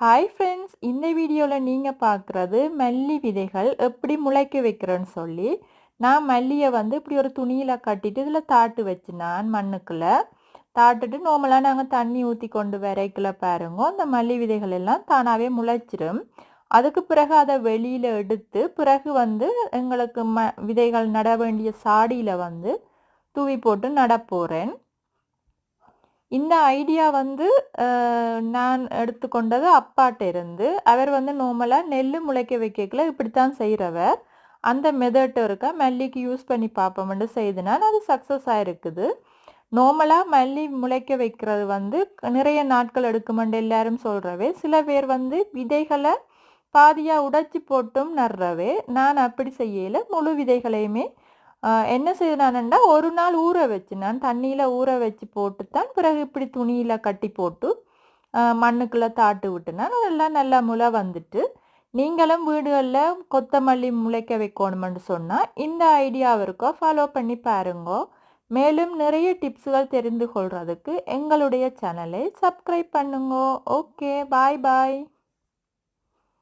Hi friends, இந்த வீடியோவில் நீங்கள் பார்க்குறது மல்லி விதைகள் எப்படி முளைக்க வைக்கிறேன்னு சொல்லி. நான் மல்லியை இப்படி ஒரு துணியில் கட்டிட்டு இதில் தாட்டு வச்சு நான் மண்ணுக்குள்ளே தாட்டுட்டு நார்மலாக நாங்கள் தண்ணி ஊற்றி கொண்டு வரைக்குள்ள பாருங்க அந்த மல்லி விதைகள் எல்லாம் தானாகவே முளைச்சிடும். அதுக்கு பிறகு அதை வெளியில் எடுத்து பிறகு எங்களுக்கு விதைகள் நட வேண்டிய சாடியில் தூவி போட்டு நட போகிறேன். இந்த ஐடியா நான் எடுத்துக்கொண்டது அப்பாட்ட இருந்து. அவர் நார்மலாக நெல் முளைக்க வைக்கல இப்படித்தான் செய்கிறவர். அந்த மெத்தட் இருக்கா மல்லிக்கு யூஸ் பண்ணி பார்ப்போம்னு செய்துனால் அது சக்ஸஸ் ஆகிருக்குது. நார்மலாக மல்லி முளைக்க வைக்கிறது நிறைய நாட்கள் எடுக்குமெண்டு எல்லாரும் சொல்கிறவே. சில பேர் விதைகளை பாதியாக உடைச்சி போட்டும் நடுறவே. நான் அப்படி செய்யலை, முழு விதைகளையுமே என்ன செய்தானண்டா ஒரு நாள் ஊற வச்சு நான் தண்ணியில் ஊற வச்சு போட்டு தான் பிறகு இப்படி துணியில் கட்டி போட்டு மண்ணுக்குள்ளே தாட்டு விட்டுனான். அதெல்லாம் நல்லா முளை வந்துட்டு. நீங்களும் வீடுகளில் கொத்தமல்லி முளைக்க வைக்கணுமென்று சொன்னால் இந்த ஐடியாவிற்கோ ஃபாலோ பண்ணி பாருங்கோ. மேலும் நிறைய டிப்ஸுகள் தெரிந்து கொள்றதுக்கு எங்களுடைய சேனலை சப்ஸ்கிரைப் பண்ணுங்க. ஓகே, பாய் பாய்.